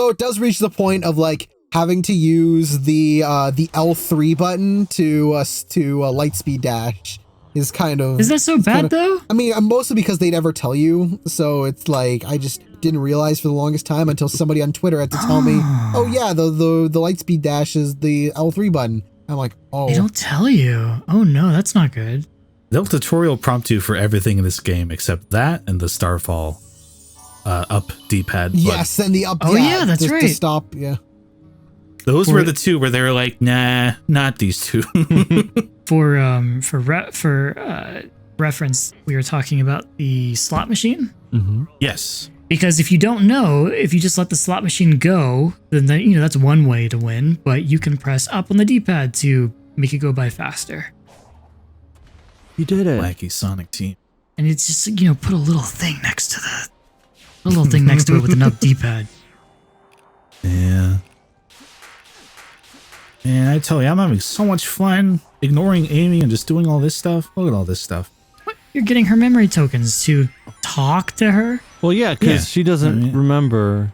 it does reach the point of like having to use the L3 button to lightspeed dash is kind of. Is that so bad though? I mean, mostly because they never tell you, so it's like I just didn't realize for the longest time until somebody on Twitter had to tell me, oh yeah, the lightspeed dash is the L3 button. I'm like, oh. They don't tell you. Oh no, that's not good. They'll tutorial prompt you for everything in this game except that and the Starfall up D-pad. Yes, and the up. Oh, yeah, that's to right. stop. Yeah. Those were the two where they were like, nah, not these two. For reference, we were talking about the slot machine. Yes. Because if you don't know, if you just let the slot machine go, then that's one way to win. But you can press up on the D-pad to make it go by faster. You did it. Wacky Sonic team. And it's just put a little thing next to it with an up D-pad. Yeah. And I tell you, I'm having so much fun ignoring Amy and just doing all this stuff. Look at all this stuff. What? You're getting her memory tokens to talk to her? Well, yeah, because Yeah. she doesn't remember.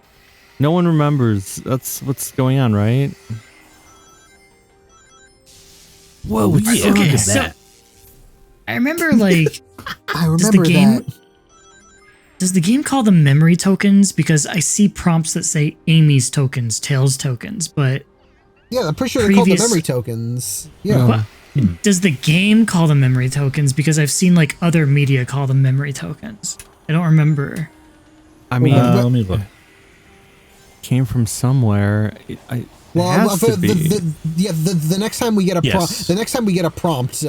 No one remembers. That's what's going on, right? Whoa, yeah, Okay, look at so that. I remember like I remember game- that. does the game call them memory tokens? Because I see prompts that say Amy's tokens, Tails tokens, but Yeah, I'm pretty sure they're called the previous- memory tokens. Yeah. what, does the game call them memory tokens? Because I've seen like other media call them memory tokens. I don't remember. I mean, Let me look. came from somewhere. It Well, has to be. the next time we get a Yes. prompt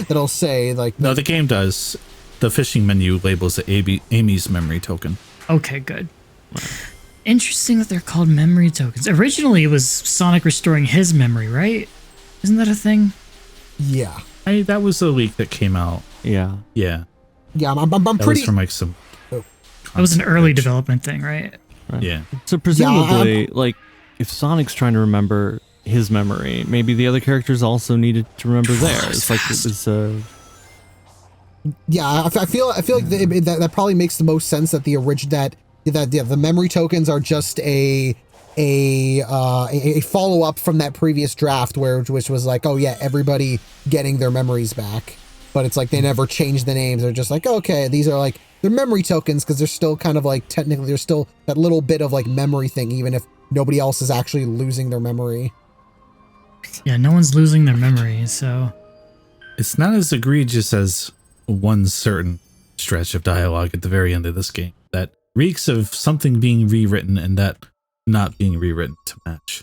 that'll say like No, the game does. The fishing menu labels it Amy's memory token. Okay, good. Interesting that they're called memory tokens. Originally, it was Sonic restoring his memory, right? Isn't that a thing? yeah. That was a leak that came out. Yeah. Yeah. Yeah, I'm That pretty was from like some. That was an early development thing, right? Yeah. So presumably, like, if Sonic's trying to remember his memory, maybe the other characters also needed to remember theirs. Like it was. Yeah, I feel like that probably makes the most sense that the memory tokens are just a follow up from that previous draft which was like, oh yeah, everybody getting their memories back, but it's like they never changed the names. They're just like, okay, these are like they're memory tokens because they're still kind of like technically there's still that little bit of like memory thing even if nobody else is actually losing their memory. Yeah, no one's losing their memory, so It's not as egregious as one certain stretch of dialogue at the very end of this game that reeks of something being rewritten and that not being rewritten to match.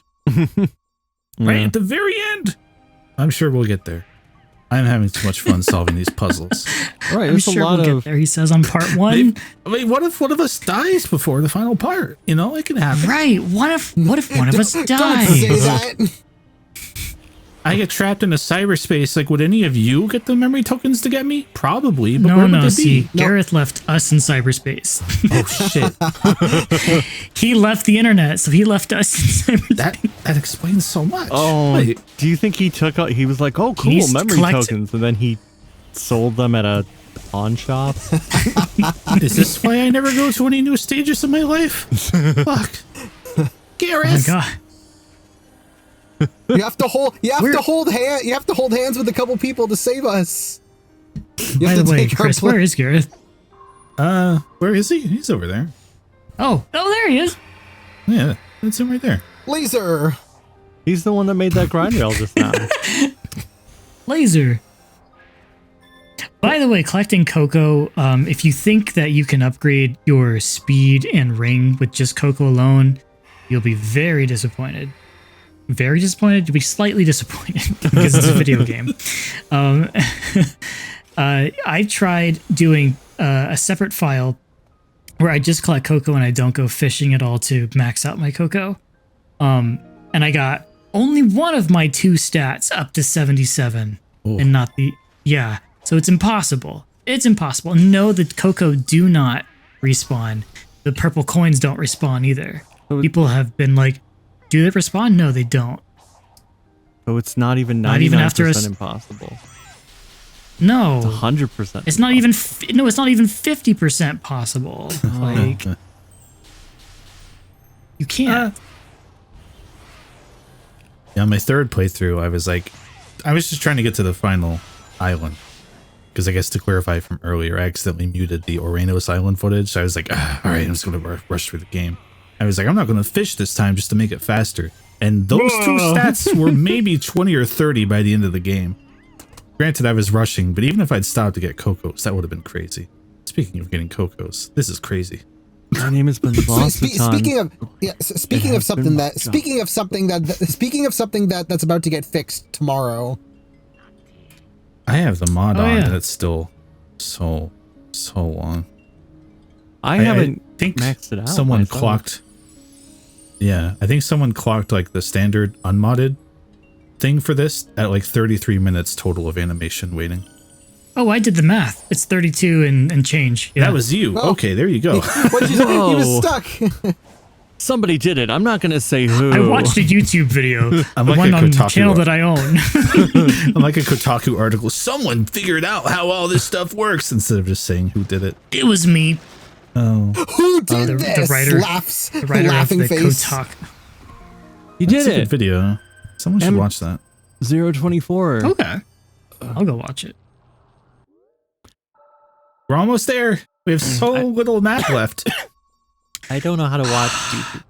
Right at the very end. I'm sure we'll get there. I'm having too much fun solving these puzzles. Right. I'm There's sure a lot we'll of. get there. He says on part one. I mean, what if one of us dies before the final part? You know, it can happen. Right. What if one of us Don't dies? say that. I get trapped in a cyberspace. Like, would any of you get the memory tokens to get me? Probably, but where would they See, be? Gareth left us in cyberspace. Oh shit! He left the internet, so he left us in cyberspace. That explains so much. Oh, Wait, do you think he took out? He was like, "Oh, cool, He's memory collect- tokens," and then he sold them at a pawn shop. is this why I never go to any new stages of my life? Fuck, Oh my Gareth. god. You have to hold hands with a couple people to save us. You By have the to way, take our Chris, pla- where is Gareth? Where is he? He's over there. Oh, there he is. Yeah, that's him right there. Laser. He's the one that made that grind rail just now. Laser. By the way, collecting Coco, if you think that you can upgrade your speed and ring with just Coco alone, you'll be very disappointed. Very disappointed? You'll be slightly disappointed because it's a video game. I tried doing a separate file where I just collect Coco and I don't go fishing at all to max out my Coco. And I got only one of my two stats up to 77 and not the... Yeah, so it's impossible. It's impossible. No, the Coco do not respawn. The purple coins don't respawn either. People have been like, do they respawn? No, they don't. So it's not even 99% Not even after impossible. No, 100%. it's not even. No, it's not even 50% possible. Like you can't. Yeah, on my third playthrough, I was just trying to get to the final island. Because I guess to clarify from earlier, I accidentally muted the Oranos Island footage. So I was like, all right, I'm just going to rush through the game. I was like, I'm not going to fish this time just to make it faster. And those two stats were maybe 20 or 30 by the end of the game. Granted, I was rushing, but even if I'd stopped to get Cocos, that would have been crazy. Speaking of getting Cocos, this is crazy. My name has been lost a ton. Speaking of something that's about to get fixed tomorrow. I have the mod on, yeah. and it's still so long. I haven't think maxed it out. Someone myself. clocked. Yeah, I think someone clocked like the standard unmodded thing for this at like 33 minutes total of animation waiting. Oh, I did the math. It's 32 and change. Yeah. That was you. Oh. Okay, there you go. What did you say? He was Whoa. stuck. Somebody did it. I'm not going to say who. I watched a YouTube video, I'm the like one a on the Kotaku channel art. that I own. I'm like a Kotaku article. Someone figured out how all this stuff works instead of just saying who did it. It was me, Oh, Who did the this? writer- Laughs. the writer laughing of the face. Kotaku. You that's did a good it. video. Someone should Em- watch that. 024. Okay, I'll go watch it. We're almost there. We have so little map left. I don't know how to watch YouTube.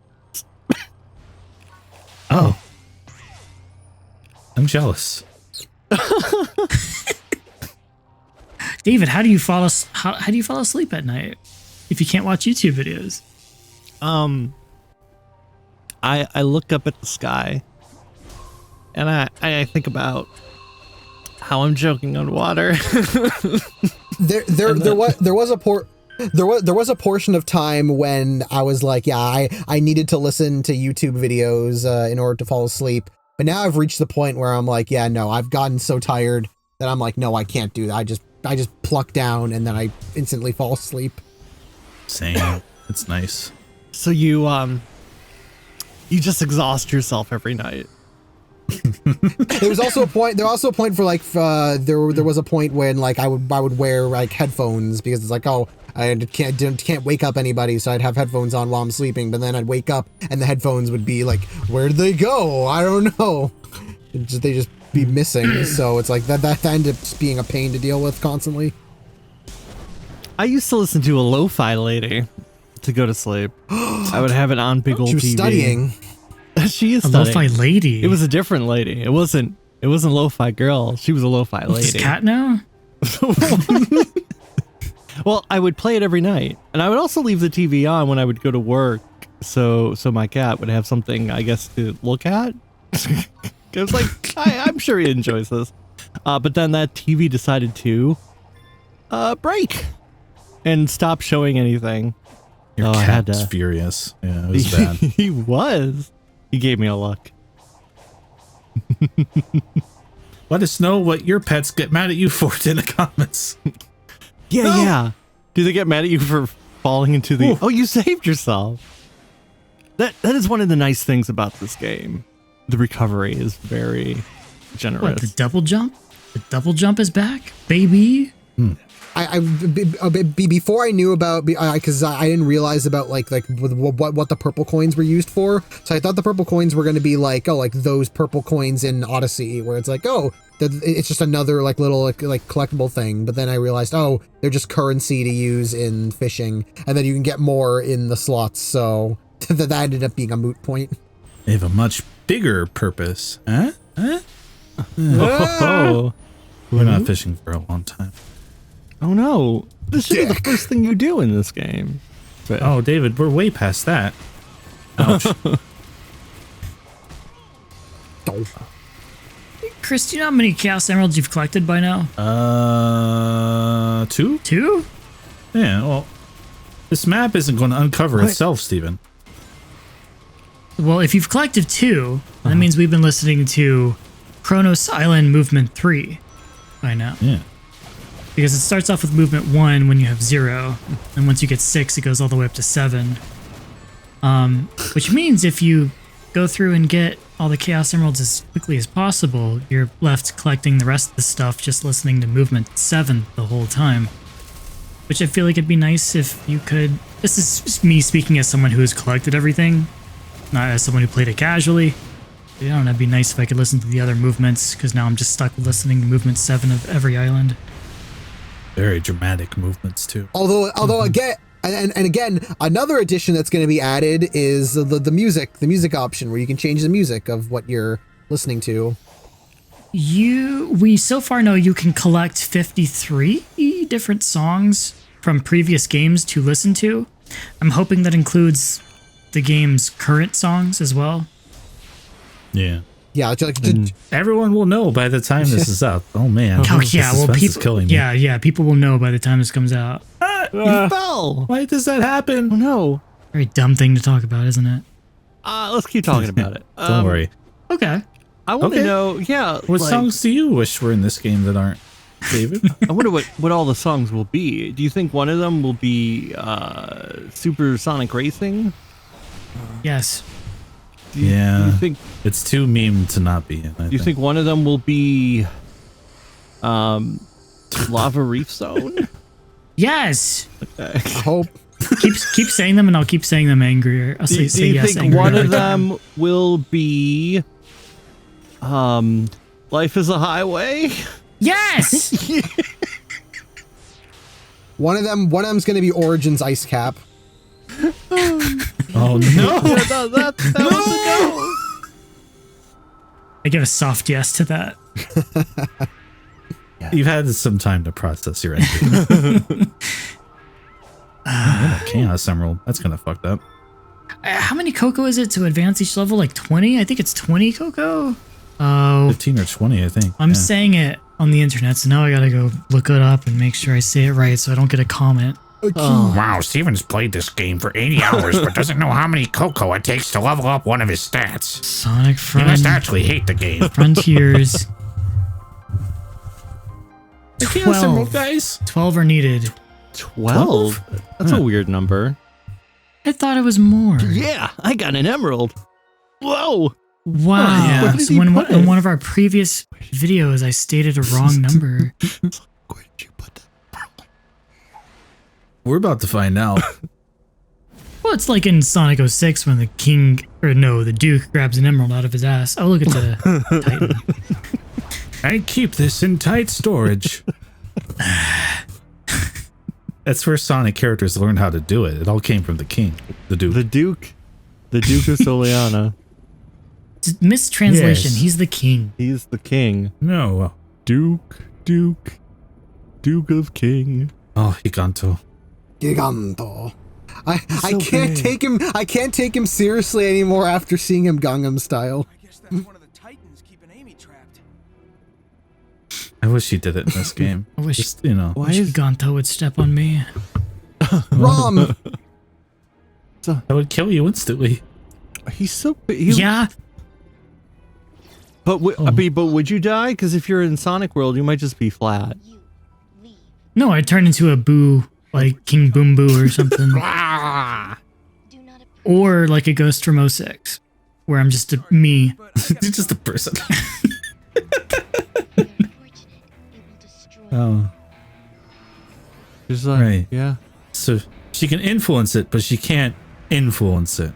Oh, I'm jealous. David, how do you fall asleep at night if you can't watch YouTube videos? I look up at the sky and I think about how I'm choking on water. There was a portion of time when I was like, yeah, I needed to listen to YouTube videos in order to fall asleep. But now I've reached the point where I'm like, yeah, no, I've gotten so tired that I'm like, no, I can't do that. I just pluck down and then I instantly fall asleep. Same. It's nice. So you just exhaust yourself every night. There was also a point for like there was a point when like I would wear like headphones because it's like, oh, I can't wake up anybody, so I'd have headphones on while I'm sleeping, but then I'd wake up and the headphones would be like, where did they they just be missing. So it's like that ended up just being a pain to deal with constantly. I used to listen to a lo-fi lady to go to sleep. I would have it on big old She was TV. studying. She is A studying. lo-fi lady. It was a different lady. It wasn't lo-fi girl. She was a lo-fi What's lady. this cat now? Well, I would play it every night, and I would also leave the TV on when I would go to work, so my cat would have something, I guess, to look at. It was like, I'm sure he enjoys this. But then that TV decided to break and stop showing anything. Your I had cat's to. furious. Yeah, it was bad. He was. He gave me a look. Let us know what your pets get mad at you for in the comments. Yeah. Do they get mad at you for falling into the... Ooh. Oh, you saved yourself. That is one of the nice things about this game. The recovery is very generous. What, the double jump? The double jump is back, baby. Before I knew about, because I didn't realize about like what the purple coins were used for. So I thought the purple coins were going to be like, oh, like those purple coins in Odyssey, where it's like, oh, it's just another like little like collectible thing. But then I realized, oh, they're just currency to use in fishing, and then you can get more in the slots. So that ended up being a moot point. They have a much bigger purpose. Huh? Oh. We're not fishing for a long time. Oh no. This should be the first thing you do in this game. But, Oh, David, we're way past that. Ouch. Chris, do you know how many Chaos Emeralds you've collected by now? 2? 2? Yeah, well, this map isn't going to uncover itself, Steven. Well, if you've collected 2, that means we've been listening to Chronos Island Movement 3 by now. Yeah. Because it starts off with movement 1 when you have 0, and once you get 6, it goes all the way up to 7. Which means if you go through and get all the Chaos Emeralds as quickly as possible, you're left collecting the rest of the stuff, just listening to Movement 7 the whole time. Which I feel like it'd be nice if you could... This is me speaking as someone who has collected everything, not as someone who played it casually. I don't know, it'd be nice if I could listen to the other movements, because now I'm just stuck with listening to Movement 7 of every island. Very dramatic movements too. Although again, and again, another addition that's going to be added is the music option, where you can change the music of what you're listening to. We so far know you can collect 53 different songs from previous games to listen to. I'm hoping that includes the game's current songs as well. Yeah. Yeah, Everyone will know by the time this is up. Oh man. Oh yeah, The well suspense is people killing me. yeah, people will know by the time this comes out. You fell. Why does that happen? Oh no. Very dumb thing to talk about, isn't it? Let's keep talking about it. Don't worry. Okay. I want to Okay. know. Yeah. What like, songs do you wish were in this game that aren't, David? I wonder what all the songs will be. Do you think one of them will be Supersonic Racing? Yes. Do you Yeah. think It's too meme to not be in. Do you think one of them will be Lava Reef Zone? Yes. I hope. keep saying them, and I'll keep saying them angrier. I'll say Do you yes. think angrier one of every time. them will be Life is a Highway? Yes. One of them's going to be Origins Ice Cap. Oh no! that was a no. I give a soft yes to that. You've had some time to process your entry. Chaos Emerald. That's kind of fucked up. How many cocoa is it to advance each level? Like 20? I think it's 20 cocoa. Oh, 15 or 20, I think. I'm Yeah. saying it on the internet, so now I gotta go look it up and make sure I say it right so I don't get a comment. Wow, Steven's played this game for 80 hours but doesn't know how many cocoa it takes to level up one of his stats. Sonic He must actually hate the game. Frontiers. The Chaos Emerald, 12. guys. 12 are needed. 12? That's a weird number. I thought it was more. Yeah, I got an emerald. Whoa. Wow. yeah. Where did So he when put in it? one of our previous videos, I stated a wrong number. Where did you put that? We're about to find out. Well, it's like in Sonic 06 when the Duke grabs an emerald out of his ass. Oh, look at the Titan. I keep this in tight storage. That's where Sonic characters learned how to do it. It all came from the king, the Duke. The Duke of Soliana. It's mistranslation. Yes. He's the king. He's the king. No. Duke of King. Oh, Higanto. Giganto. I so can't big. take him. I can't take him seriously anymore after seeing him Gangnam Style. I guess that's one of the Titans keeping Amy trapped. I wish he did it in this game. I wish- Just, you know. Why Wish is Gonto would step on me. Rom. I would kill you instantly. he's so big? Yeah. But would you die? Because if you're in Sonic World, you might just be flat. No, I turned into a boo, like King Boom Boo or something. Or like a ghost from 06, where I'm just me. You're just a person. Oh, Just like, Right. Yeah. so she can influence it, but she can't influence it.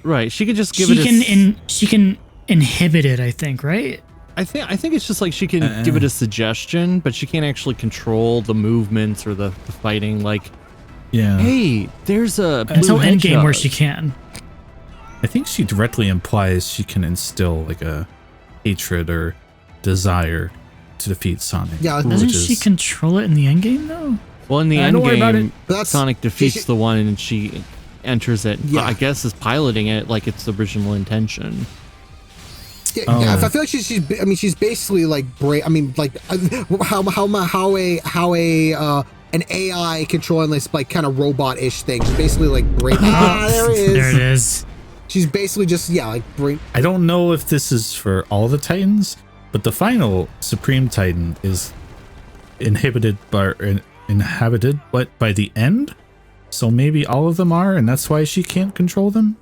Right. She could just give She it she can inhibit it, I think, right? I think it's just like she can give it a suggestion, but she can't actually control the movements or the fighting. Like, Yeah. hey, there's a Until blue endgame where hedgehog. she can. I think she directly implies she can instill like a hatred or desire to defeat Sonic. Yeah, Doesn't which she is- control it in the endgame though? Well, in the Don't worry about endgame, it. But that's- Sonic defeats she- the one and she enters it. Yeah. I guess is piloting it like it's the original intention. Yeah, Oh. I feel like she's basically like how an AI controlling this like kind of robot-ish thing. She's basically like there it is. There it is. She's basically just like I don't know if this is for all the Titans, but the final Supreme Titan is inhabited by the end. So maybe all of them are, and that's why she can't control them.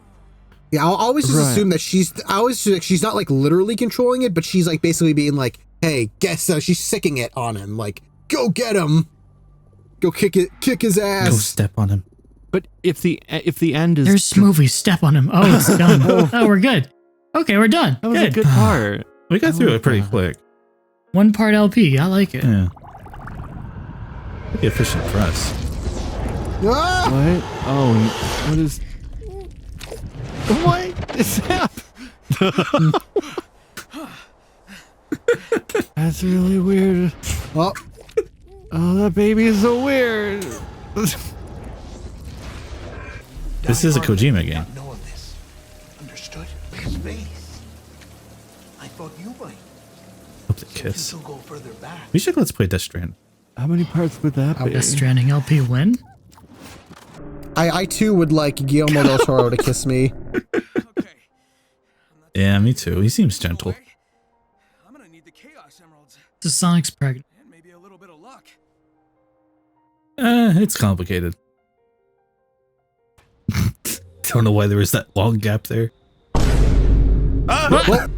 Yeah, I'll always just Right. assume that she's not like literally controlling it, but she's like basically being like, hey, guess she's sicking it on him. Like, go get him. Go kick his Go ass. step on him. But if the end is There's Smoothie. Step on him. Oh, it's done. Oh, we're good. Okay, we're done. that was Good. a good part. We got I through like it pretty that. quick. One part LP. I like it. Yeah. Pretty efficient for us. Ah! What? Oh, what is? What is happening? That's really weird. Oh, Oh, that baby is so weird. This is a Kojima game. Know of this. Understood? Space. I thought you might. Hope they So if you kiss. still go further back. We should let's play Death Strand. How many parts would that be? Death Stranding LP win? I too would like Guillermo del Toro to kiss me. Okay. Yeah, me too. He seems gentle. I'm gonna need the Chaos Emeralds So Sonic's pregnant. and maybe a little bit of luck. It's complicated. Don't know why there was that long gap there. Ah! Well,